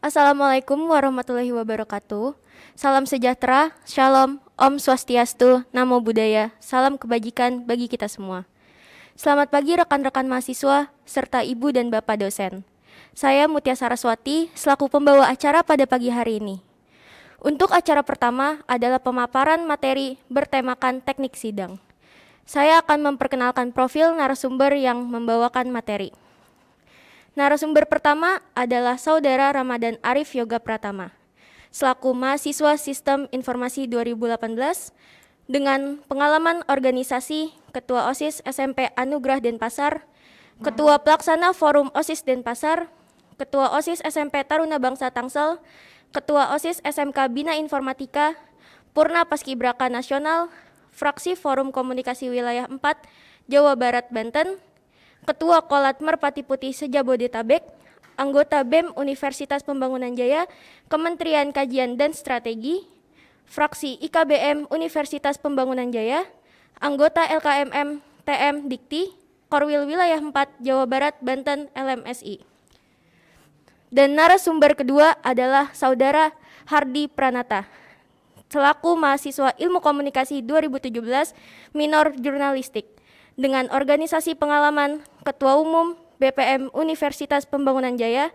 Assalamualaikum warahmatullahi wabarakatuh. Salam sejahtera, shalom, om swastiastu, namo buddhaya, salam kebajikan bagi kita semua. Selamat pagi rekan-rekan mahasiswa, serta ibu dan bapak dosen. Saya Mutia Saraswati, selaku pembawa acara pada pagi hari ini. Untuk acara pertama adalah pemaparan materi bertemakan teknik sidang. Saya akan memperkenalkan profil narasumber yang membawakan materi. Narasumber pertama adalah Saudara Ramadan Arif Yoga Pratama, selaku mahasiswa Sistem Informasi 2018 dengan pengalaman organisasi Ketua OSIS SMP Anugerah Denpasar, Ketua Pelaksana Forum OSIS Denpasar, Ketua OSIS SMP Taruna Bangsa Tangsel, Ketua OSIS SMK Bina Informatika, Purna Paskibraka Nasional, Fraksi Forum Komunikasi Wilayah 4, Jawa Barat Banten, Ketua Kolat Merpati Putih Sejabodetabek, anggota BEM Universitas Pembangunan Jaya, Kementerian Kajian dan Strategi, fraksi IKBM Universitas Pembangunan Jaya, anggota LKMM TM Dikti, Korwil Wilayah 4, Jawa Barat, Banten, LMSI. Dan narasumber kedua adalah Saudara Hardi Pranata, selaku mahasiswa Ilmu Komunikasi 2017, minor jurnalistik, dengan organisasi pengalaman Ketua Umum BPM Universitas Pembangunan Jaya,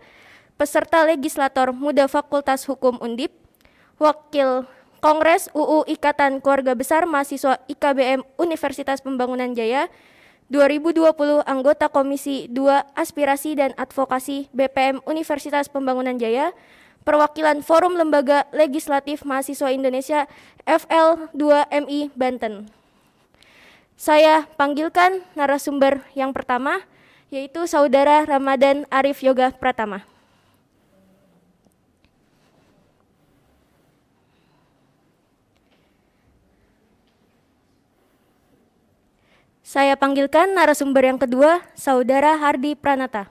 peserta legislator muda Fakultas Hukum Undip, Wakil Kongres UU Ikatan Keluarga Besar Mahasiswa IKBM Universitas Pembangunan Jaya, 2020 anggota Komisi 2 Aspirasi dan Advokasi BPM Universitas Pembangunan Jaya, perwakilan Forum Lembaga Legislatif Mahasiswa Indonesia FL2MI Banten. Saya panggilkan narasumber yang pertama, yaitu Saudara Ramadan Arif Yoga Pratama. Saya panggilkan narasumber yang kedua, Saudara Hardi Pranata.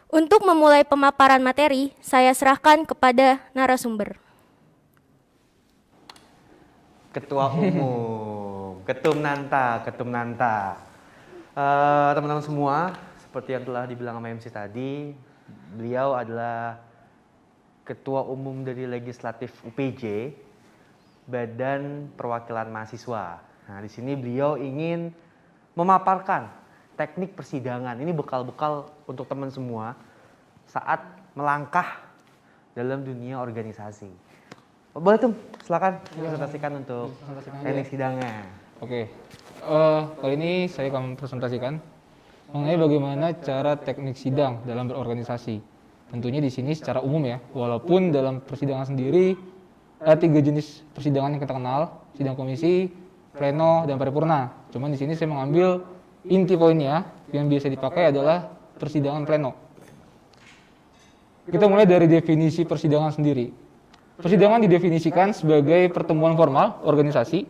Untuk memulai pemaparan materi, saya serahkan kepada narasumber. Ketua Umum, Ketum Nanta. Teman-teman semua, seperti yang telah dibilang sama MC tadi, beliau adalah Ketua Umum dari Legislatif UPJ, Badan Perwakilan Mahasiswa. Nah, di sini beliau ingin memaparkan teknik persidangan. Ini bekal-bekal untuk teman semua saat melangkah dalam dunia organisasi. Boleh tuh, silakan presentasikan untuk teknik sidangnya. Oke, kali ini saya akan presentasikan mengenai bagaimana cara teknik sidang dalam berorganisasi. Tentunya di sini secara umum ya, walaupun dalam persidangan sendiri ada 3 jenis persidangan yang kita kenal, sidang komisi, pleno, dan paripurna. Cuman di sini saya mengambil inti poinnya yang biasa dipakai adalah persidangan pleno. Kita mulai dari definisi persidangan sendiri. Persidangan didefinisikan sebagai pertemuan formal organisasi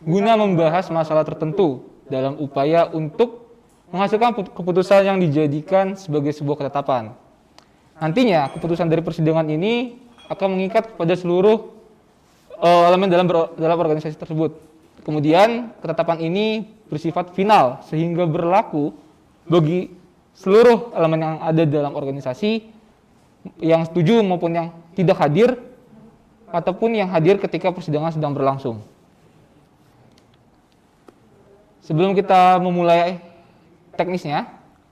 guna membahas masalah tertentu dalam upaya untuk menghasilkan keputusan yang dijadikan sebagai sebuah ketetapan. Nantinya keputusan dari persidangan ini akan mengikat kepada seluruh elemen dalam organisasi tersebut. Kemudian ketetapan ini bersifat final sehingga berlaku bagi seluruh elemen yang ada dalam organisasi yang setuju maupun yang tidak hadir ataupun yang hadir ketika persidangan sedang berlangsung. Sebelum kita memulai teknisnya,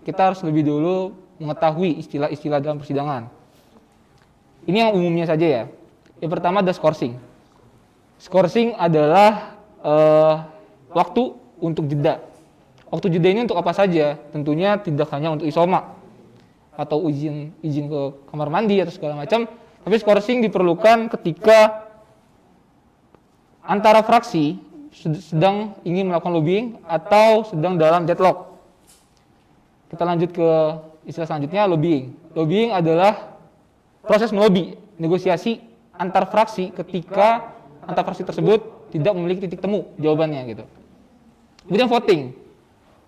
kita harus lebih dulu mengetahui istilah-istilah dalam persidangan. Ini yang umumnya saja ya. Yang pertama ada skorsing. Skorsing adalah waktu untuk jeda. Waktu jeda ini untuk apa saja? Tentunya tidak hanya untuk isoma atau izin ke kamar mandi atau segala macam. Tapi skorsing diperlukan ketika antara fraksi sedang ingin melakukan lobbying atau sedang dalam deadlock. Kita lanjut ke istilah selanjutnya, lobbying. Lobbying adalah proses melobi, negosiasi antar fraksi ketika antar fraksi tersebut tidak memiliki titik temu jawabannya gitu. Kemudian voting.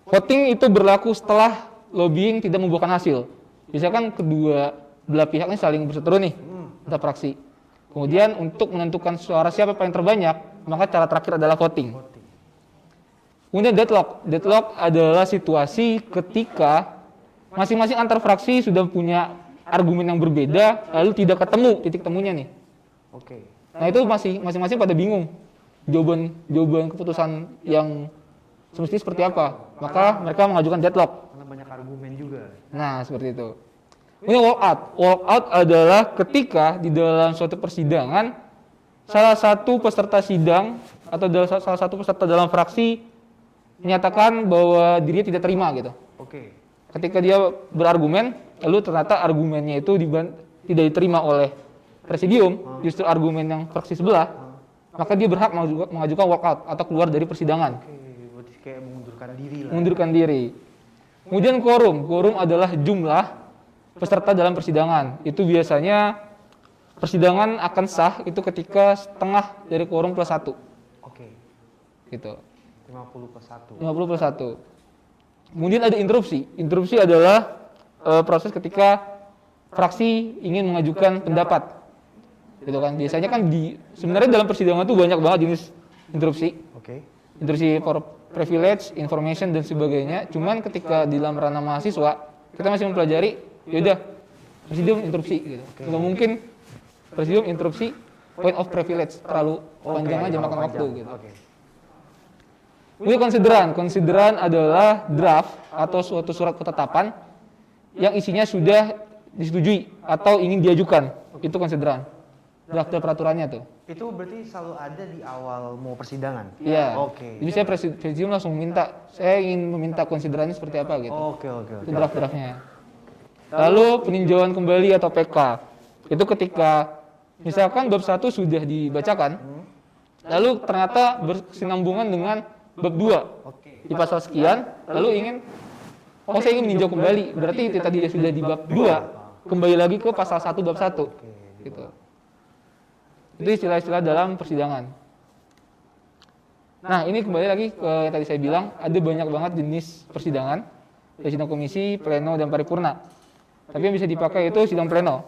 Voting itu berlaku setelah lobbying tidak membuahkan hasil. Misalkan kedua belah pihak ini saling berseteru nih, antar fraksi. Kemudian untuk menentukan suara siapa paling terbanyak, maka cara terakhir adalah voting. Kemudian deadlock. Deadlock adalah situasi ketika masing-masing antar fraksi sudah punya argumen yang berbeda, lalu tidak ketemu titik temunya nih. Oke. Nah itu masing-masing pada bingung jawaban keputusan yang semestinya seperti apa. Maka mereka mengajukan deadlock. Karena banyak argumen juga. Nah seperti itu. Kemudian walkout. Walkout adalah ketika di dalam suatu persidangan salah satu peserta sidang atau salah satu peserta dalam fraksi menyatakan bahwa dirinya tidak terima gitu. Oke. Ketika dia berargumen, lalu ternyata argumennya itu tidak diterima oleh presidium, justru argumen yang fraksi sebelah, maka dia berhak mengajukan walkout atau keluar dari persidangan. Oke, berarti kayak mengundurkan diri lah. Mengundurkan diri. Kemudian quorum. Quorum adalah jumlah peserta dalam persidangan. Itu biasanya persidangan akan sah itu ketika setengah dari quorum plus 1. Oke. Gitu. 50+1. 50+1. Kemudian ada interupsi. Interupsi adalah proses ketika fraksi ingin mengajukan pendapat. Gitu kan. Biasanya kan sebenarnya dalam persidangan itu banyak banget jenis interupsi. Oke. Interupsi for privilege, information dan sebagainya. Cuman ketika di dalam ranah mahasiswa kita masih mempelajari, yaudah presidium interupsi gitu. Nggak mungkin presidium interupsi point of privilege terlalu panjang aja makan waktu gitu. Oke. Kemudian konsideran. Konsideran adalah draft atau suatu surat ketetapan yang isinya sudah disetujui atau ingin diajukan. Itu konsideran. Draft peraturannya tuh. Itu berarti selalu ada di awal mau persidangan? Iya. Oke. Jadi saya presidium langsung minta, saya ingin meminta konsiderannya seperti apa gitu. Oke. Itu draft-draftnya. Lalu peninjauan kembali atau PK. Itu ketika misalkan bab 1 sudah dibacakan, lalu ternyata berkesinambungan dengan bab 2 di pasal sekian, lalu saya ingin meninjau kembali. Berarti itu tadi sudah di bab 2, kembali lagi ke pasal 1 bab 1. Gitu. Itu istilah-istilah dalam persidangan. Nah, ini kembali lagi ke yang tadi saya bilang, ada banyak banget jenis persidangan. Ada sidang komisi, pleno, dan paripurna. Tapi yang bisa dipakai itu sidang pleno.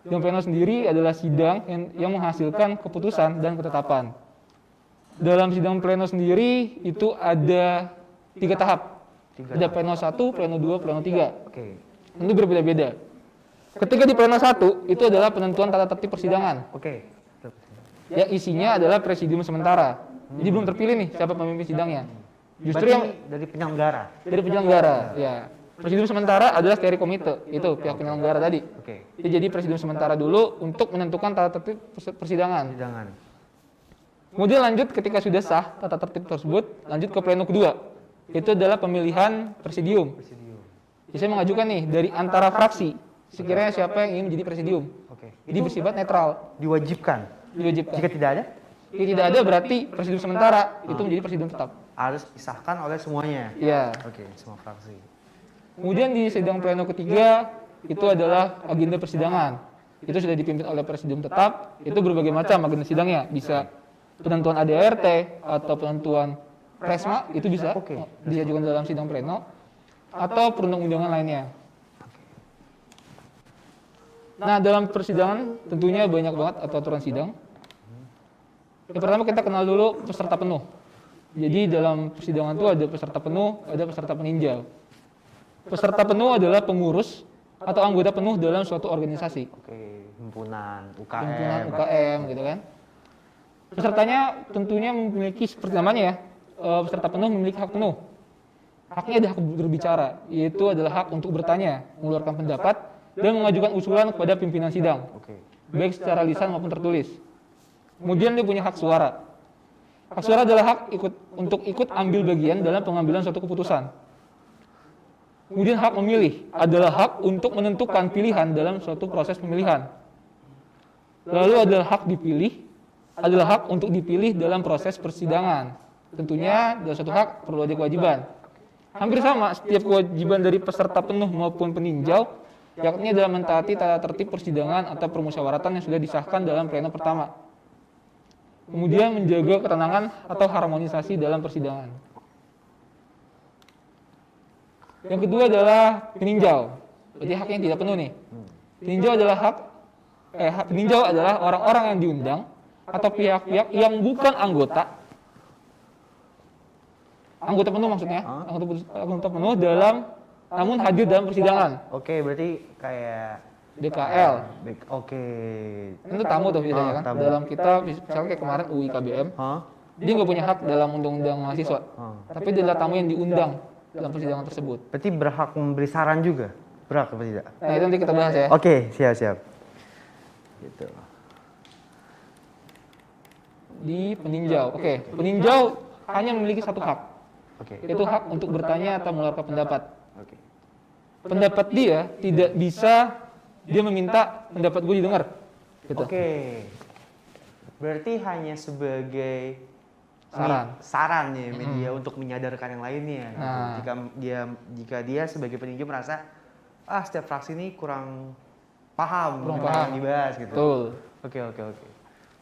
Sidang pleno sendiri adalah sidang yang menghasilkan keputusan dan ketetapan. Dalam sidang pleno sendiri itu ada 3 tahap. Ada pleno 1, pleno 2, pleno 3. Oke. Itu berbeda-beda. Ketika di pleno 1 itu adalah penentuan tata tertib persidangan. Oke. Yang isinya adalah presidium sementara. Jadi belum terpilih nih siapa pemimpin sidangnya. Justru Berarti yang dari penyelenggara. dari penyelenggara, ya. Presidium sementara adalah steering komite, itu pihak penyelenggara tadi. Oke. Jadi presidium sementara dulu untuk menentukan tata tertib persidangan. Persidangan. Kemudian lanjut ketika sudah sah tata tertib tersebut, lanjut ke pleno kedua. Itu adalah pemilihan presidium. Presidium. Jadi saya mengajukan nih dari antara fraksi, sekiranya siapa yang ingin menjadi presidium. Oke. Jadi bersifat netral, Diwajibkan. diwajibkan. Jika tidak ada, Jika tidak ada berarti presidium sementara itu menjadi presidium tetap. harus disahkan oleh semuanya. Iya. Oke, semua fraksi. Kemudian di sidang pleno ketiga itu adalah agenda persidangan. Itu sudah dipimpin oleh presidium tetap. Itu berbagai macam agenda sidangnya. Bisa penentuan ADRT atau penentuan presma itu bisa diajukan dalam sidang pleno atau perundang-undangan lainnya. Nah, dalam persidangan tentunya banyak banget aturan sidang. Yang pertama kita kenal dulu peserta penuh. Jadi dalam persidangan itu ada peserta penuh, ada peserta peninjau. Peserta penuh adalah pengurus atau anggota penuh dalam suatu organisasi. Oke, himpunan, UKM. Himpunan UKM gitu kan. Pesertanya tentunya memiliki seperti namanya ya, peserta penuh memiliki hak penuh. Haknya ada hak berbicara, yaitu adalah hak untuk bertanya, mengeluarkan pendapat, dan mengajukan usulan kepada pimpinan sidang, Oke. baik secara lisan maupun tertulis. Kemudian dia punya hak suara. Hak suara adalah hak untuk ikut ambil bagian dalam pengambilan suatu keputusan. Kemudian hak memilih adalah hak untuk menentukan pilihan dalam suatu proses pemilihan. Lalu adalah hak dipilih, adalah hak untuk dipilih dalam proses persidangan. Tentunya dalam suatu hak perlu ada kewajiban. Hampir sama, setiap kewajiban dari peserta penuh maupun peninjau, yakni adalah mentaati tata tertib persidangan atau permusyawaratan yang sudah disahkan dalam pleno pertama. Kemudian menjaga ketenangan atau harmonisasi dalam persidangan. Yang kedua adalah peninjau. Berarti hak yang tidak penuh nih. Peninjau adalah peninjau adalah orang-orang yang diundang atau pihak-pihak yang bukan anggota anggota penuh maksudnya, anggota penuh namun hadir dalam persidangan. Oke, berarti kayak DKL. Oke. Itu tamu tuh biasanya kan. tamu. Dalam kita misalnya kayak kemarin UI KBM, dia nggak punya hak dalam undang-undang mahasiswa. Tapi dia adalah tamu yang diundang dalam persidangan tersebut. Berarti berhak memberi saran juga? Berhak apa tidak? Nah, itu nanti kita bahas ya. Oke, siap. Gitu. Di peninjau. Oke, peninjau hanya memiliki satu hak, Oke. yaitu hak untuk bertanya atau mengeluarkan pendapat. Oke. Pendapat dia tidak bisa dia meminta pendapat gue didengar. Gitu. Oke. Berarti hanya sebagai Saran. ya media untuk menyadarkan yang lainnya. Gitu. Nah. Jika dia sebagai peninjau merasa setiap fraksi ini kurang paham Kurang dengan paham. yang dibahas gitu. Betul. Oke.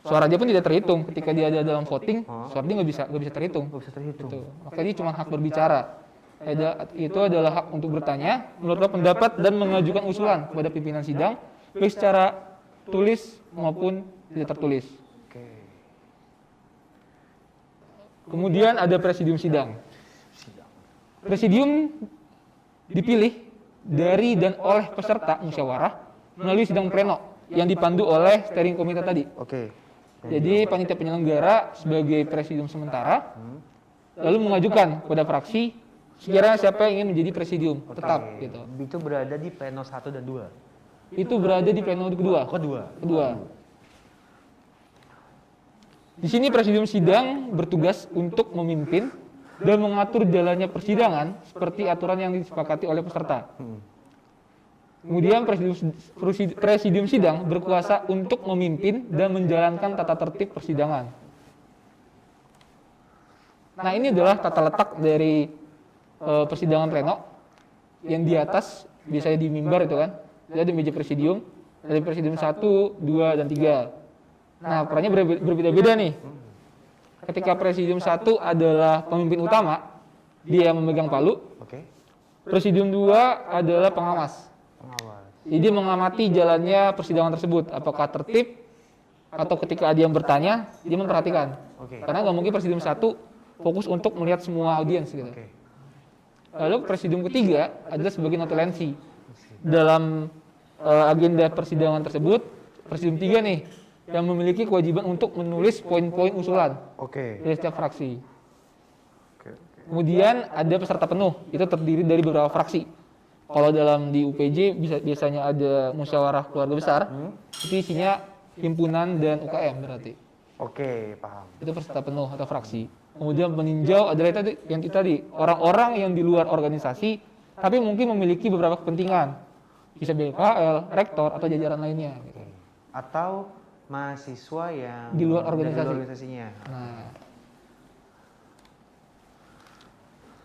Suara dia pun tidak terhitung ketika dia ada dalam voting. Suara dia nggak bisa terhitung. Nggak bisa terhitung. Gitu. Makanya dia cuma hak berbicara. Itu adalah hak untuk bertanya, mengeluarkan pendapat dan mengajukan usulan kepada pimpinan sidang, baik secara tulis maupun tidak tertulis. Oke. Kemudian ada presidium sidang. Presidium dipilih dari dan oleh peserta musyawarah melalui sidang pleno yang dipandu oleh steering committee tadi. Oke. Jadi panitia penyelenggara sebagai presidium sementara lalu mengajukan kepada fraksi sekiranya siapa yang ingin menjadi presidium tetap gitu. Itu berada di pleno 1 dan 2. Itu berada di pleno kedua. Kedua. Di sini presidium sidang bertugas untuk memimpin dan mengatur jalannya persidangan seperti aturan yang disepakati oleh peserta. Kemudian presidium sidang berkuasa untuk memimpin dan menjalankan tata tertib persidangan. Nah, ini adalah tata letak dari persidangan pleno yang di atas biasanya di mimbar itu kan. Ada meja presidium, dari presidium 1, 2, dan 3. Nah, perannya berbeda-beda nih. Ketika presidium 1 adalah pemimpin utama, dia yang memegang palu. Oke. Presidium 2 adalah pengawas. Jadi mengamati jalannya persidangan tersebut, apakah tertib atau ketika ada yang bertanya, dia memperhatikan. Oke. Karena nggak mungkin presidium 1 fokus untuk melihat semua audiens gitu. Oke. Lalu presidium ketiga adalah sebagai notulensi dalam agenda persidangan tersebut. Presidium 3 nih yang memiliki kewajiban untuk menulis poin-poin usulan Oke. dari setiap fraksi. Oke. Kemudian ada peserta penuh, itu terdiri dari beberapa fraksi. Kalau dalam di UPJ biasanya ada musyawarah keluarga besar, itu isinya himpunan dan UKM berarti. Oke, paham. Itu peserta penuh atau fraksi. Kemudian peninjau adalah yang tadi orang-orang yang di luar organisasi, tapi mungkin memiliki beberapa kepentingan, bisa BKL, rektor atau jajaran lainnya. Gitu. Atau mahasiswa yang Di luar dari organisasi. organisasinya. Nah,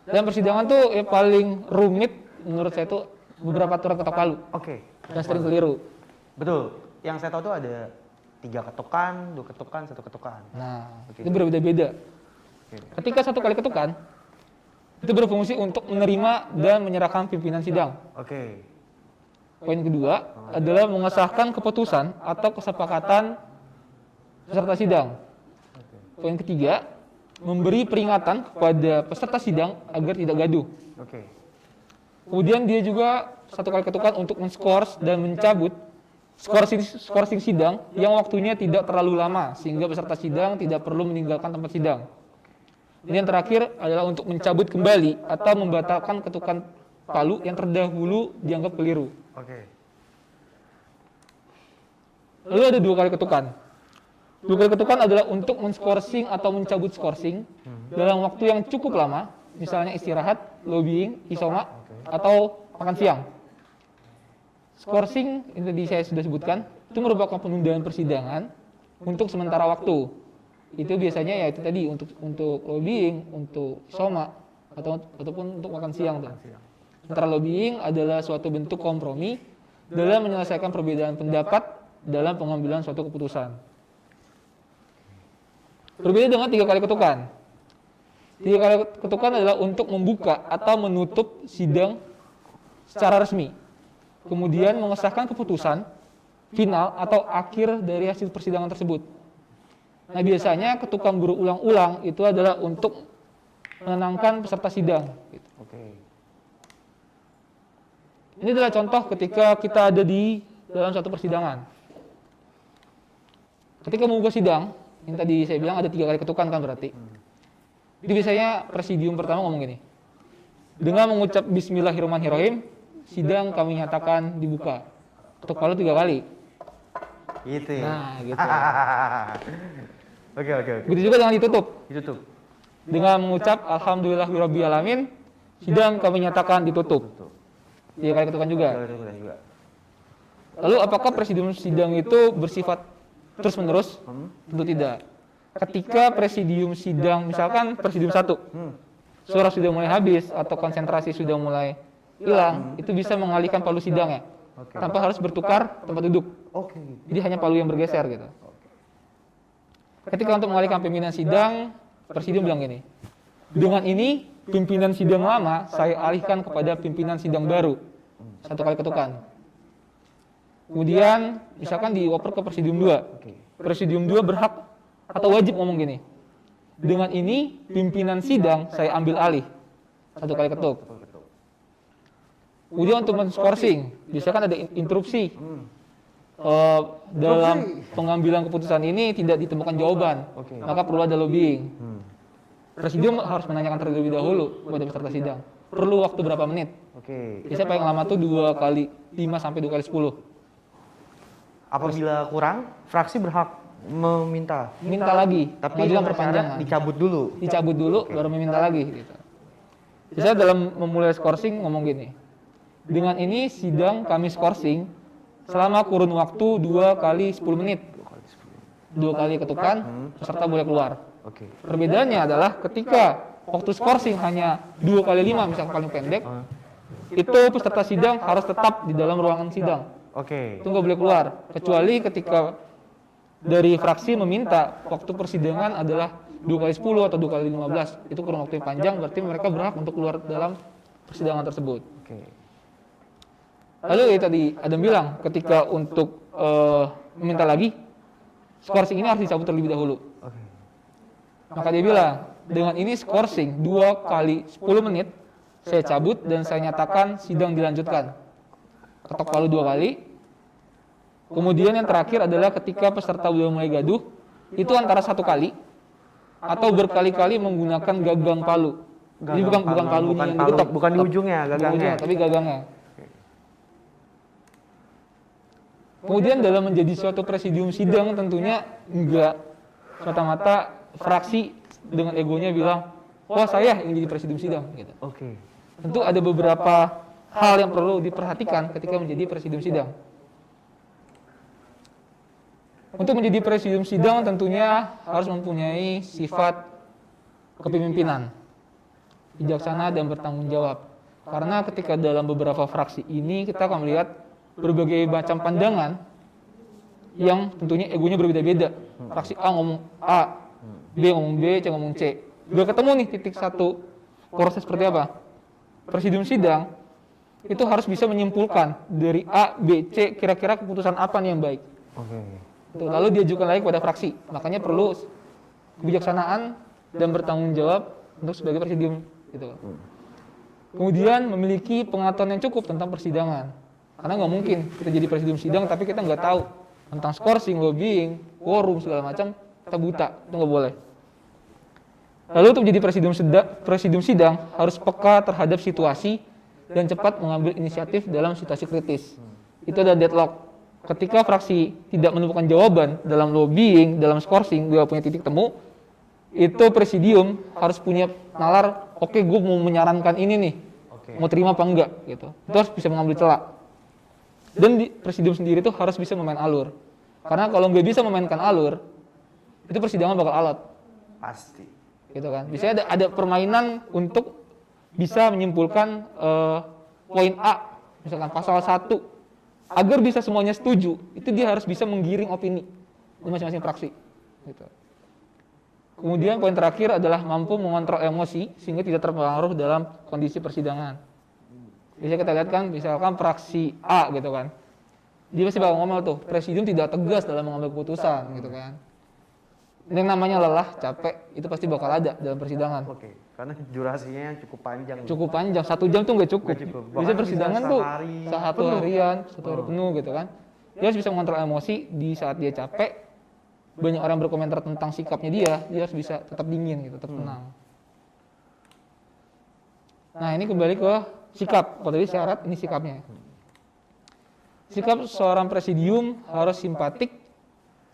dan persidangan tuh paling rumit menurut saya tuh beberapa aturan ketok palu Oke. dan sering keliru. Betul. Yang saya tahu tuh ada 3 ketukan, 2 ketukan, 1 ketukan. Nah, Oke. itu berbeda-beda. Oke. Ketika 1 kali ketukan, itu berfungsi untuk menerima dan menyerahkan pimpinan sidang. Oke. Poin kedua adalah mengesahkan keputusan atau kesepakatan peserta sidang. Poin ketiga, memberi peringatan kepada peserta sidang agar tidak gaduh. Oke. Kemudian dia juga 1 kali ketukan untuk men-skors dan mencabut skorsing sidang yang waktunya tidak terlalu lama sehingga peserta sidang tidak perlu meninggalkan tempat sidang. Dan yang terakhir adalah untuk mencabut kembali atau membatalkan ketukan palu yang terdahulu dianggap keliru. Oke. Lalu ada 2 kali ketukan. 2 kali ketukan adalah untuk men-skorsing atau mencabut skorsing dalam waktu yang cukup lama, misalnya istirahat, lobbying, isoma, atau makan siang. Skorsing, ini tadi saya sudah sebutkan, itu merupakan penundaan persidangan untuk sementara waktu. Itu biasanya ya itu tadi untuk lobbying, untuk isoma, ataupun untuk makan siang. Sementara lobbying adalah suatu bentuk kompromi dalam menyelesaikan perbedaan pendapat dalam pengambilan suatu keputusan. Berbeda dengan 3 kali ketukan. 3 kali ketukan adalah untuk membuka atau menutup sidang secara resmi. Kemudian mengesahkan keputusan final atau akhir dari hasil persidangan tersebut. Nah, biasanya ketukan berulang-ulang itu adalah untuk menenangkan peserta sidang. Gitu. Oke. Ini adalah contoh ketika kita ada di dalam suatu persidangan. Ketika membuka sidang, yang tadi saya bilang ada 3 kali ketukan kan berarti. Jadi biasanya presidium pertama ngomong gini. Dengan mengucap Bismillahirrahmanirrahim, sidang kami nyatakan dibuka. Ketuk palu 3 kali. Gitu ya. Nah, gitu. Oke. Begitu juga dengan ditutup. Ditutup. Dengan mengucap Alhamdulillahirrabbilalamin, sidang kami nyatakan ditutup. 3 kali ketukan juga. Juga. Lalu apakah presidium sidang itu bersifat terus-menerus? Tentu tidak. Ketika presidium sidang, misalkan presidium 1, suara sudah mulai habis atau konsentrasi sudah mulai hilang, itu bisa mengalihkan palu sidangnya. Tanpa harus bertukar tempat duduk. Oke. Jadi hanya palu yang bergeser gitu. Ketika untuk mengalihkan pimpinan sidang, presidium bilang gini. Dengan ini, pimpinan sidang lama saya alihkan kepada pimpinan sidang baru. 1 kali ketukan. Kemudian, misalkan dioper ke presidium 2. Presidium 2 berhak atau wajib ngomong gini. Dengan ini, pimpinan sidang saya ambil alih. 1 kali ketuk. Kemudian untuk men-skorsing, misalkan ada interupsi. Dalam pengambilan keputusan ini tidak ditemukan jawaban, maka perlu ada lobbying. Presidium harus menanyakan terlebih dahulu kepada peserta sidang. Perlu waktu berapa menit? Biasanya paling lama tuh 2 kali 5 sampai 2 kali 10. Apabila kurang, fraksi berhak minta Lagi, tapi mengajukan dengan perpanjangan. syarat dicabut dulu. Baru meminta lagi. Gitu. Biasanya dalam memulai skorsing ngomong gini. Dengan ini sidang kami skorsing selama kurun waktu 2 kali 10 menit. 2 kali ketukan, peserta boleh keluar. Perbedaannya adalah ketika waktu skorsing hanya 2 kali 5, misalkan paling pendek, itu peserta sidang harus tetap di dalam ruangan sidang. Itu nggak boleh keluar. Kecuali ketika dari fraksi meminta waktu persidangan adalah 2 kali 10 atau 2 kali 15. Itu kurun waktu yang panjang, berarti mereka berhak untuk keluar dalam persidangan tersebut. Lalu tadi Adam bilang ketika untuk meminta lagi, skorsing ini harus dicabut terlebih dahulu. Maka dia bilang, dengan ini skorsing 2 kali 10 menit, saya cabut dan saya nyatakan sidang dilanjutkan. Ketok palu 2 kali. Kemudian yang terakhir adalah ketika peserta sudah mulai gaduh, itu antara 1 kali atau berkali-kali menggunakan gagang palu. Jadi bukan palunya yang diketok, bukan di ujungnya, gagangnya. Tapi gagangnya. Kemudian dalam menjadi suatu presidium sidang tentunya enggak semata-mata fraksi dengan egonya bilang, wah saya yang jadi presidium sidang. Gitu. Tentu ada beberapa hal yang perlu diperhatikan ketika menjadi presidium sidang. Untuk menjadi presidium sidang tentunya harus mempunyai sifat kepemimpinan, bijaksana dan bertanggung jawab. Karena ketika dalam beberapa fraksi ini kita akan melihat berbagai macam pandangan yang tentunya egonya berbeda-beda. Fraksi A ngomong A, B ngomong B, C ngomong C. Udah ketemu nih titik satu proses seperti apa? Presidium sidang itu harus bisa menyimpulkan dari A, B, C kira-kira keputusan apa nih yang baik. Lalu diajukan lagi kepada fraksi. Makanya perlu kebijaksanaan dan bertanggung jawab untuk sebagai presidium. Gitu. Kemudian memiliki pengetahuan yang cukup tentang persidangan. Karena nggak mungkin kita jadi presidium sidang tapi kita nggak tahu tentang skorsing, lobbying, quorum segala macam, kita buta, itu nggak boleh. Lalu untuk menjadi presidium sidang harus peka terhadap situasi dan cepat mengambil inisiatif dalam situasi kritis. Itu ada deadlock. Ketika fraksi tidak menemukan jawaban dalam lobbying, dalam skorsing, dia punya titik temu, itu presidium harus punya nalar, oke, gue mau menyarankan ini nih, mau terima apa enggak, gitu. Itu harus bisa mengambil celah. Dan di presidium sendiri itu harus bisa memain alur. Karena kalau nggak bisa memainkan alur, itu persidangan bakal alot. Pasti. Gitu kan. Biasanya ada permainan untuk bisa menyimpulkan poin A, misalkan pasal 1, agar bisa semuanya setuju, itu dia harus bisa menggiring opini di masing-masing fraksi. Gitu. Kemudian poin terakhir adalah mampu mengontrol emosi sehingga tidak terpengaruh dalam kondisi persidangan. Bisa kita lihat kan, misalkan fraksi A gitu kan, dia pasti bakal ngomel tuh, presidium tidak tegas dalam mengambil keputusan gitu kan. Yang namanya lelah, capek, itu pasti bakal ada dalam persidangan. Karena durasinya cukup panjang. Cukup panjang, 1 jam tuh nggak cukup. Nggak cukup. Bisa Bahkan persidangan bisa tuh sehari satu penuh. harian, 1 hari penuh gitu kan. Dia harus bisa mengontrol emosi di saat dia capek. Banyak orang berkomentar tentang sikapnya dia harus bisa tetap dingin gitu, tetap tenang. Nah ini kembali ke sikap, kalau tadi syarat ini sikapnya. Sikap seorang presidium harus simpatik,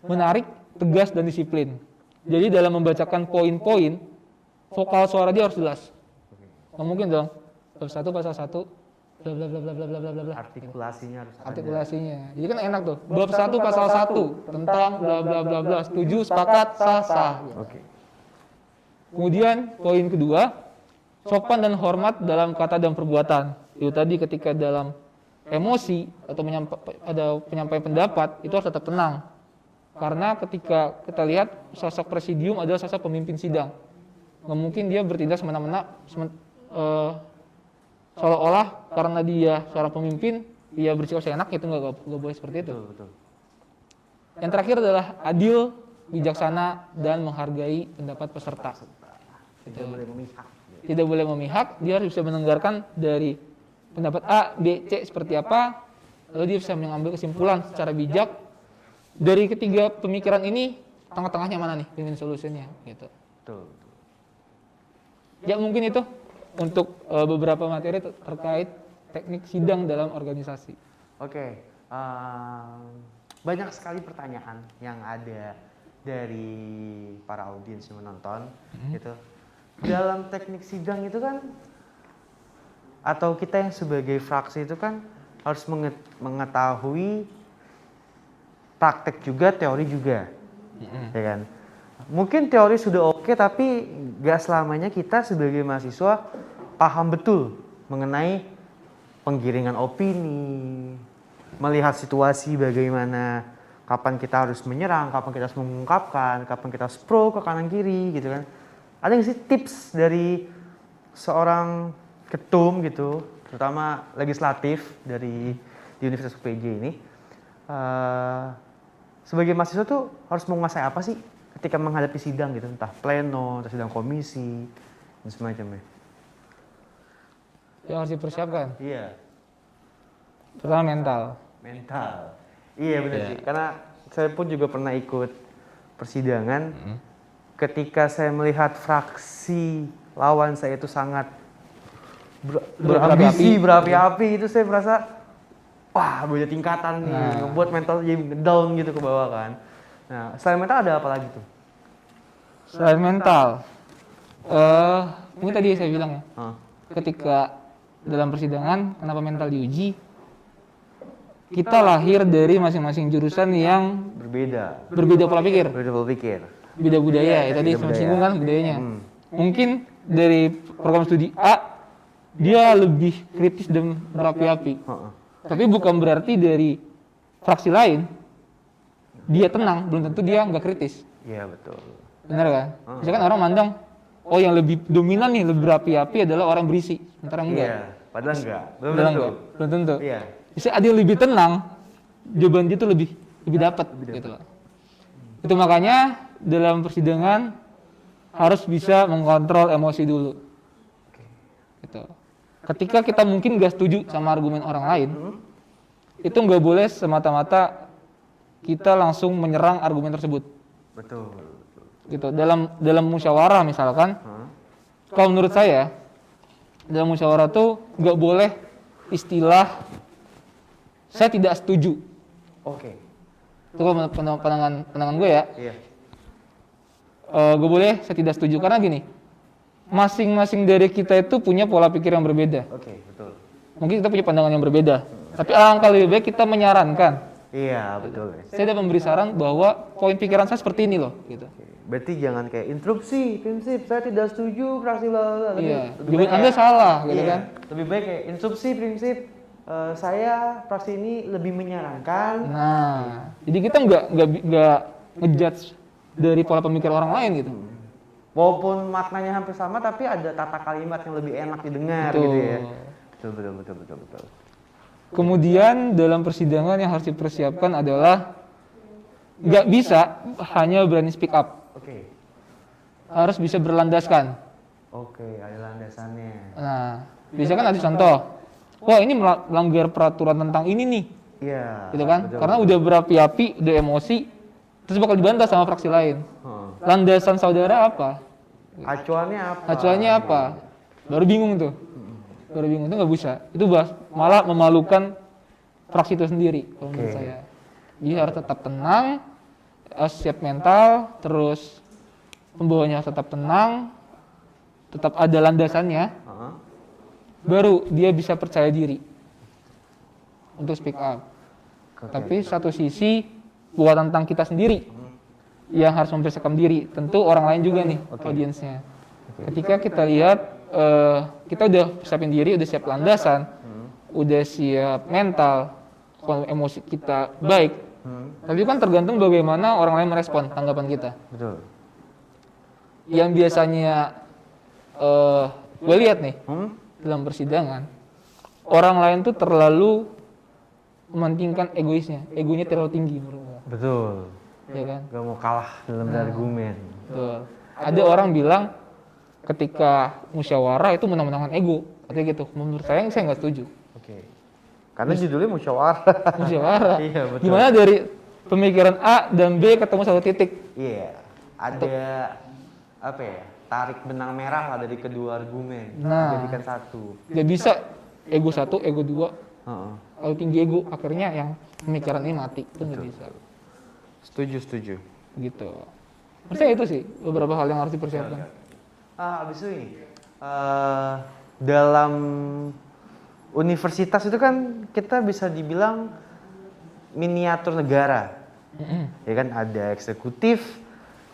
menarik, tegas, dan disiplin. Jadi dalam membacakan poin-poin, vokal suara dia harus jelas. Nggak mungkin dong, bab 1 pasal 1, bla bla bla bla bla bla bla bla. Artikulasinya harus ada. Artikulasinya. Jadi kan enak tuh. Bab 1 pasal 1 tentang bla bla bla bla. Setuju, sepakat, sah, sah. Oke. Kemudian poin kedua, sopan dan hormat dalam kata dan perbuatan. Itu tadi ketika dalam emosi atau ada penyampaian pendapat itu harus tetap tenang. Karena ketika kita lihat sosok presidium adalah sosok pemimpin sidang. Nggak mungkin dia bertindak semena-mena seolah-olah karena dia seorang pemimpin dia bersikap seenak, itu nggak boleh seperti itu. Betul. Yang terakhir adalah adil, bijaksana, dan menghargai pendapat peserta. Tidak boleh memihak. Tidak boleh memihak, dia harus bisa mendengarkan dari pendapat A, B, C seperti apa, lalu dia bisa mengambil kesimpulan secara bijak. Dari ketiga pemikiran ini, tengah-tengahnya mana nih win-win solutionnya gitu. Betul. Ya mungkin itu untuk beberapa materi terkait teknik sidang dalam organisasi. Oke. Banyak sekali pertanyaan yang ada dari para audiens yang menonton gitu. Dalam teknik sidang itu kan, atau kita yang sebagai fraksi itu kan harus mengetahui praktek juga, teori juga, ya kan? Mungkin teori sudah oke, tapi gak selamanya kita sebagai mahasiswa paham betul mengenai penggiringan opini, melihat situasi bagaimana, kapan kita harus menyerang, kapan kita harus mengungkapkan, kapan kita harus pro ke kanan kiri gitu kan. Ada nggak sih tips dari seorang ketum gitu, terutama legislatif di Universitas UPJ ini, sebagai mahasiswa tuh harus menguasai apa sih ketika menghadapi sidang gitu, entah pleno, atau sidang komisi, dan semacamnya. Yang harus dipersiapkan. Iya. Pertama mental. Mental. Iya benar sih, karena saya pun juga pernah ikut persidangan. Ketika saya melihat fraksi lawan saya itu sangat berambisi, berapi-api, itu saya merasa wah beda tingkatan nih, membuat mental jadi down gitu ke bawah kan. Nah, selain mental ada apa lagi tuh? Selain mental, mungkin tadi saya bilang ya, ketika dalam persidangan kenapa mental diuji, kita lahir dari masing-masing jurusan yang berbeda pola pikir, beda budaya, ya tadi saya singgung kan budayanya. Mungkin dari program studi A dia lebih kritis dan berapi-api, tapi bukan berarti dari fraksi lain dia tenang, belum tentu dia nggak kritis. Iya betul. Benar kan? Misalkan orang mandang, oh yang lebih dominan nih, lebih berapi-api adalah orang berisi, sementara enggak. Iya, padahal enggak. Belum tentu. Iya. Bisa ada yang lebih tenang, jawaban dia tuh lebih dapat gitu loh. Itu makanya dalam persidangan harus bisa mengontrol emosi dulu. Gitu. Ketika kita mungkin nggak setuju sama argumen orang lain, itu nggak boleh semata-mata kita langsung menyerang argumen tersebut. Betul. Gitu. Dalam musyawarah misalkan, kalau menurut saya dalam musyawarah tuh nggak boleh istilah saya tidak setuju. Oke. Itu kalau pandangan gue ya. Iya. Gue boleh saya tidak setuju karena gini, masing-masing dari kita itu punya pola pikir yang berbeda. Oke, betul. Mungkin kita punya pandangan yang berbeda, tapi alangkah lebih baik kita menyarankan. Iya, betul. Saya dapat memberi saran bahwa poin pikiran saya seperti ini loh, gitu. Berarti jangan kayak interupsi, prinsip saya tidak setuju, fraksi bla. Iya, jawaban Anda salah, gitu kan? Lebih baik kayak interupsi, prinsip saya fraksi ini lebih menyarankan. Nah, jadi kita nggak ngejudge dari pola pemikir orang lain gitu. Walaupun maknanya hampir sama, tapi ada tata kalimat yang lebih enak didengar gitu ya. Betul. Kemudian dalam persidangan yang harus dipersiapkan adalah nggak bisa hanya berani speak up. Oke. Harus bisa berlandaskan. Oke, ada landasannya. Nah, biasanya kan ada contoh. Wah, ini melanggar peraturan tentang ini nih. Iya. Gitu kan? betul, Karena betul. udah berapi-api, udah emosi, terus bakal dibantah sama fraksi lain. Heeh. Landasan saudara apa? Acuannya apa? Acuannya apa? Baru bingung tuh. Baru bingung itu nggak bisa. Itu malah memalukan fraksi itu sendiri kalau menurut Oke. saya. Jadi harus tetap tenang, siap mental, terus pembawanya harus tetap tenang, tetap ada landasannya, Heeh. baru dia bisa percaya diri untuk speak up. Oke. Tapi satu sisi buat tentang kita sendiri yang harus mempersiapkan diri. Tentu orang lain juga nih audiensnya. Ketika kita lihat kita udah siapin diri, udah siap landasan, udah siap mental, kalau emosi kita baik. Tapi kan tergantung bagaimana orang lain merespon tanggapan kita. Betul. Yang biasanya gue lihat nih Hmm? dalam persidangan, orang lain tuh terlalu mementingkan egoisnya, egonya terlalu tinggi menurut gue, Betul. ya kan? Gak mau kalah dalam argumen. Betul. Ada orang bilang ketika musyawarah itu menang-menangan ego, katanya gitu. Menurut saya nggak setuju. Oke. Karena judulnya musyawarah. Musyawarah. Iya, betul. Gimana dari pemikiran A dan B ketemu satu titik? Iya. Ada apa ya? Tarik benang merah lah dari kedua argumen. Nah. Jadikan satu. Gak bisa ego satu, ego dua, Heeh. kalau tinggi ego akhirnya yang pemikiran ini mati. Itu nggak bisa. Setuju. Gitu. Menurut saya itu sih beberapa hal yang harus dipersiapkan. Abis itu ini dalam universitas itu kan kita bisa dibilang miniatur negara. Ya kan ada eksekutif,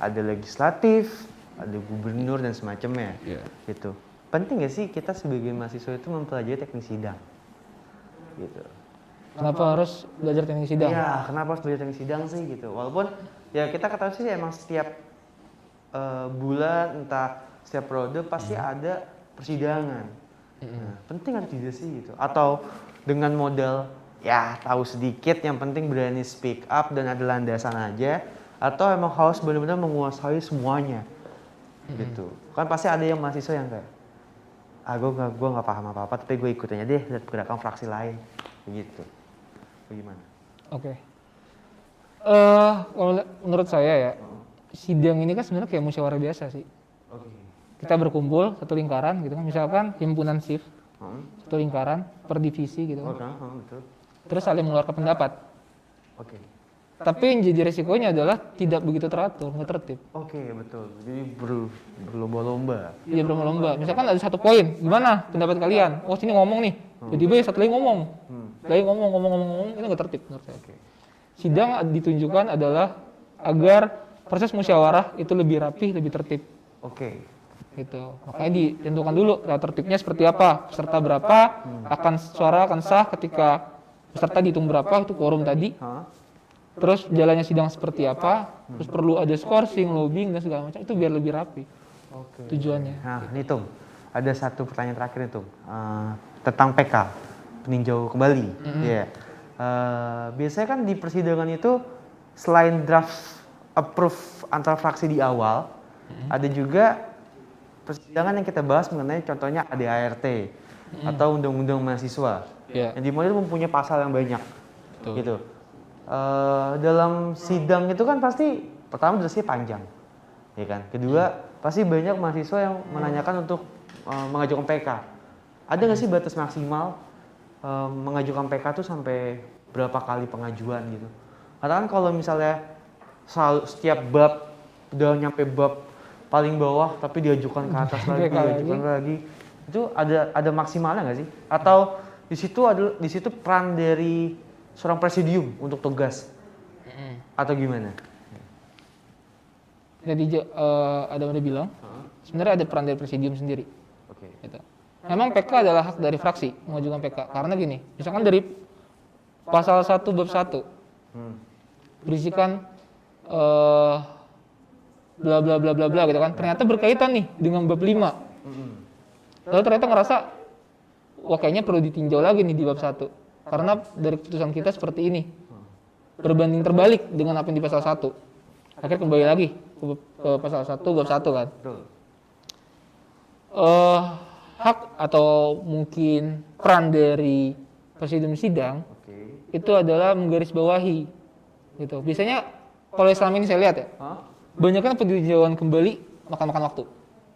ada legislatif, ada gubernur dan semacamnya. Iya. Gitu. Penting gak sih kita sebagai mahasiswa itu mempelajari teknik sidang? Gitu. Kenapa harus belajar teknik sidang? Iya, kenapa harus belajar teknik sidang sih gitu? Walaupun ya kita ketahui sih emang setiap bulan entah setiap periode pasti ada persidangan. Nah, penting atau tidak sih gitu? Atau dengan modal ya tahu sedikit yang penting berani speak up dan ada landasan aja, atau emang harus benar-benar menguasai semuanya gitu? Kan pasti ada yang mahasiswa yang kayak gue nggak paham apa-apa tapi gue ikut aja deh lihat gerakan fraksi lain begitu. Bagaimana? Oke. Kalau menurut saya ya, sidang ini kan sebenarnya kayak musyawarah biasa sih. Oke. Kita berkumpul satu lingkaran gitu kan, misalkan himpunan shift, satu lingkaran per divisi gitu kan. Betul. Terus saling mengeluarkan pendapat. Oke. Tapi yang jadi resikonya adalah tidak begitu teratur, nggak tertib. Oke, betul. Jadi berlomba-lomba. Dia berlomba. Misalkan ada satu poin, gimana pendapat kalian? Oh sini ngomong nih. Jadi satu lagi ngomong. Lagi ngomong, itu nggak tertib menurut saya. Sidang ditunjukkan adalah agar proses musyawarah itu lebih rapi, lebih tertib. Oke. Gitu. Makanya ditentukan dulu tertibnya seperti apa, peserta berapa, suara akan sah ketika peserta dihitung berapa, itu quorum tadi. Terus jalannya sidang seperti apa, terus perlu ada skorsing, lobbying dan segala macam, itu biar lebih rapi. Oke. Tujuannya. Nah, ini Tung, ada satu pertanyaan terakhir nih Tung, tentang PK, peninjau kembali. Iya. Biasanya kan di persidangan itu selain draft approve antar fraksi di awal, ada juga persidangan yang kita bahas mengenai contohnya ADART atau undang-undang mahasiswa. Iya. Yang dimana itu mempunyai pasal yang banyak. Betul. Gitu. Dalam sidang itu kan pasti pertama durasinya panjang, ya kan. Kedua pasti banyak mahasiswa yang menanyakan untuk mengajukan PK. Ada nggak sih batas maksimal mengajukan PK tuh sampai berapa kali pengajuan gitu? Katakan kalau misalnya setiap bab udah nyampe bab paling bawah tapi diajukan ke atas lagi, diajukan lagi, itu ada maksimalnya nggak sih? Atau di situ peran dari seorang presidium untuk tugas atau gimana? Jadi ada yang bilang sebenarnya ada peran dari presidium sendiri. Oke. Gitu. Memang PK adalah hak dari fraksi mengajukan PK karena gini, misalkan dari pasal 1 bab 1 berisikan bla bla bla bla bla gitu kan, ternyata berkaitan nih dengan bab 5. Lalu ternyata ngerasa wah kayaknya perlu ditinjau lagi nih di bab 1 karena dari keputusan kita seperti ini berbanding terbalik dengan apa yang di pasal 1. Akhirnya kembali lagi ke pasal 1 bab 1 kan. Betul. hak atau mungkin peran dari presidium sidang Oke. itu adalah menggarisbawahi gitu. Biasanya kalau selama ini saya lihat ya, Hah? banyak kan peninjauan kembali makan-makan waktu.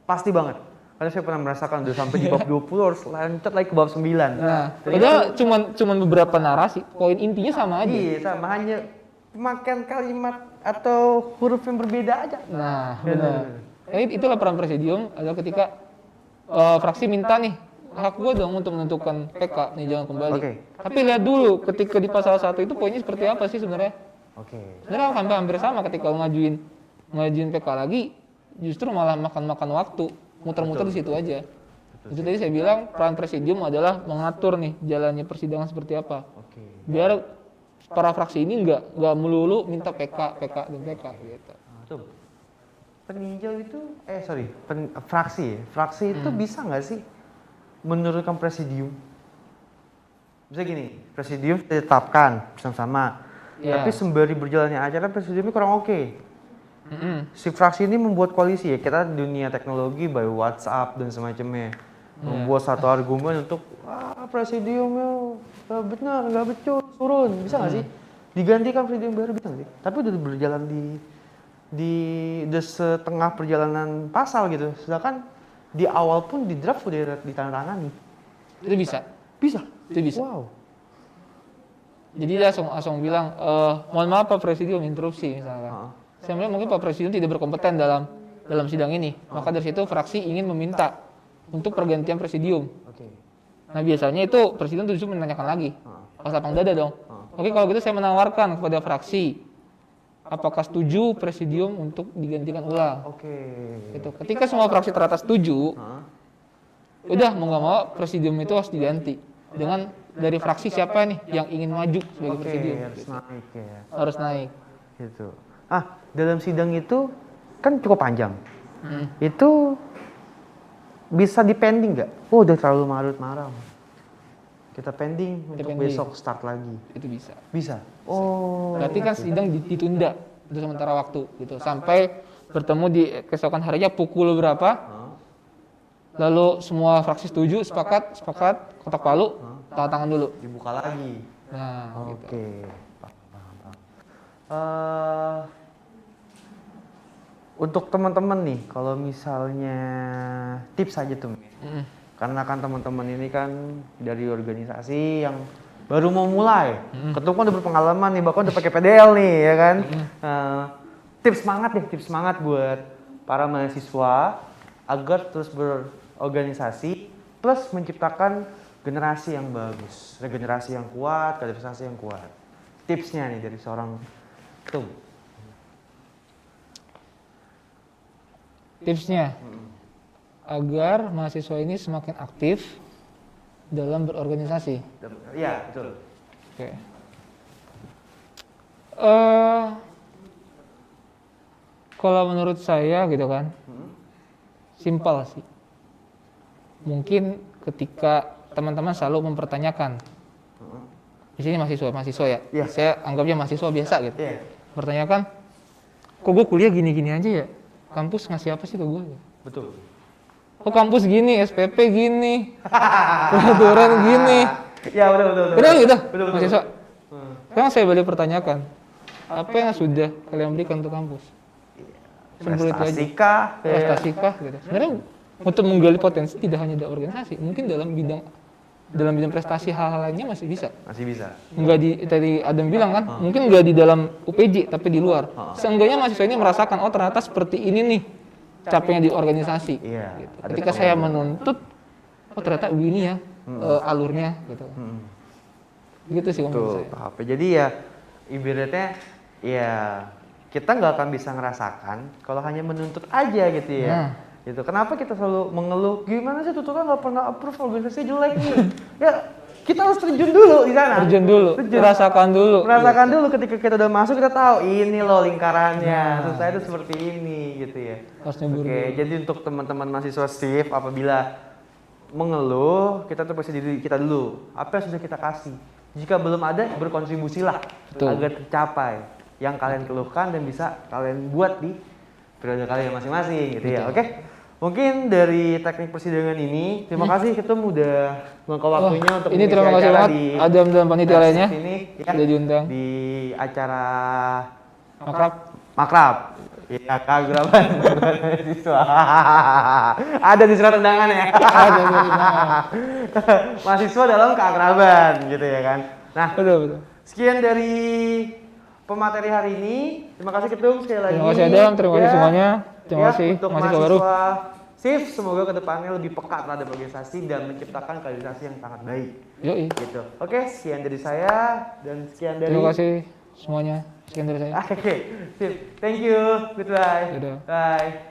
Pasti banget. Karena saya pernah merasakan udah sampai di bab 20 harus lanjut lagi ke bab 9. Nah, padahal cuman beberapa narasi, poin intinya sama aja. Iya, sama hanya pemakaian kalimat atau huruf yang berbeda aja. Nah, benar. Itulah peran presidium adalah ketika fraksi minta nih hak gue dong untuk menentukan PK peninjauan kembali. Oke. Tapi lihat dulu ketika di pasal 1 itu poinnya seperti apa sih sebenarnya? Oke. Sebenarnya hampir sama ketika ngajuin PK lagi, justru malah makan waktu, muter-muter di situ aja. Itu tadi saya bilang peran presidium adalah mengatur nih jalannya persidangan seperti apa. Oke. Biar para fraksi ini nggak melulu minta PK dan PK gitu. Nah, tuh. Peninjau itu fraksi ya. Fraksi itu bisa nggak sih menurunkan presidium? Bisa gini, presidium ditetapkan bersama-sama. Iya. Tapi sembari berjalannya acara presidiumnya kurang oke. Si fraksi ini membuat koalisi ya, kita dunia teknologi by WhatsApp dan semacamnya. Membuat satu argumen untuk presidiumnya nggak benar, nggak becus, turun. Bisa nggak sih? Digantikan presidium baru bisa nggak sih? Tapi udah berjalan di udah setengah perjalanan pasal gitu. Sedangkan di awal pun di draft udah ditandatangani. Itu bisa. Bisa. Itu bisa. Wow. Jadi dia langsung bilang, mohon maaf Pak Presidium interupsi misalkan. Saya melihat mungkin Pak Presidium tidak berkompeten dalam sidang ini. Maka dari situ fraksi ingin meminta untuk pergantian presidium. Oke. Nah biasanya itu Presiden justru menanyakan lagi. Pas lapang dada dong. Oke kalau gitu saya menawarkan kepada fraksi, apakah setuju presidium untuk digantikan ulang? Oke. Gitu. Ketika semua fraksi teratas setuju, udah mau nggak mau presidium itu harus diganti dengan dari fraksi siapa nih yang ingin maju sebagai Oke, presidium. harus Gitu. naik ya. Harus naik. Gitu. Dalam sidang itu kan cukup panjang. Itu bisa dipending nggak? Oh, udah terlalu marut-marah. Kita pending untuk pending. besok start lagi. Itu bisa. Bisa. Oh. Berarti kan sidang ditunda untuk sementara waktu gitu sampai bertemu di keesokan harinya pukul berapa? Lalu semua fraksi setuju, sepakat, kotak palu, tanda tangan dulu. Dibuka lagi. Nah, Oke. gitu. Paham. Untuk teman-teman nih, kalau misalnya tips aja tuh, karena kan teman-teman ini kan dari organisasi yang baru mau mulai, ketua kan udah berpengalaman nih, bahkan udah pakai PDL nih, ya kan? Tips semangat buat para mahasiswa agar terus berorganisasi, plus menciptakan generasi yang bagus, regenerasi yang kuat, kaderisasi yang kuat. Tipsnya nih dari seorang ketum. Tipsnya agar mahasiswa ini semakin aktif dalam berorganisasi. Iya, betul. Oke. Kalau menurut saya gitu kan, simpel sih. Mungkin ketika teman-teman selalu mempertanyakan, di sini mahasiswa ya, Iya. saya anggapnya mahasiswa biasa gitu. Iya. Pertanyakan, kok gue kuliah gini-gini aja ya? Kampus ngasih apa sih ke gue? Betul. Kok kampus gini, SPP gini, peraturan gini. Ya, betul. Benar gitu, Betul. mahasiswa. Sekarang saya balik pertanyakan, apa yang sudah kalian berikan untuk kampus? Simpel itu aja. Prestasi kah? Prestasi kah? Gitu. Sebenarnya untuk menggali potensi tidak hanya dari organisasi, mungkin dalam bidang prestasi hal-hal lainnya masih bisa. Masih bisa. Enggak tadi Adam bilang kan, mungkin enggak di dalam UPJ tapi di luar. Seenggaknya mahasiswa ini merasakan, oh ternyata seperti ini nih capainya di organisasi. Iya. Gitu. Ketika saya menuntut, oh ternyata begini ya alurnya gitu. Gitu sih menurut Betul. saya. Jadi ya ibaratnya ya kita nggak akan bisa ngerasakan kalau hanya menuntut aja gitu ya. Nah. Gitu. Kenapa kita selalu mengeluh? Gimana sih tutornya nggak pernah approve, organisasi jelek nih? Ya kita harus terjun dulu di sana. Terjun dulu, rasakan dulu. Merasakan dulu ketika kita udah masuk kita tahu ini loh lingkarannya. Susah itu seperti ini gitu ya. Harus nyebur Oke, dulu. jadi untuk teman-teman mahasiswa SIF apabila mengeluh, kita tuh pasti diri kita dulu. Apa yang sudah kita kasih? Jika belum ada, berkontribusilah Betul. agar tercapai yang kalian keluhkan dan bisa kalian buat di periode kalian masing-masing gitu ya. Oke? Mungkin dari teknik persidangan ini, terima kasih Ketum udah meluangkan waktunya untuk ini mengisi terima kasih acara banget di Adam dan panitia lainnya ini, ya, sudah diundang. di acara Makrab. Makrab. Iya, keagraban mahasiswa. Ada di surat undangan ya. Ada surat undangan. Mahasiswa dalam keagraban gitu ya kan. Nah, Betul. sekian dari pemateri hari ini. Terima kasih Ketum sekali lagi. Terima kasih Adam, terima kasih Ya. semuanya. Terima Ya, kasih untuk mahasiswa baru. SIF, semoga kedepannya lebih peka terhadap organisasi dan menciptakan kaderisasi yang sangat baik. Yoi. Gitu. Oke, sekian dari saya dan sekian dari. Terima kasih semuanya. Sekian dari saya. Oke, sip. Thank you. Goodbye. Dadah. Bye.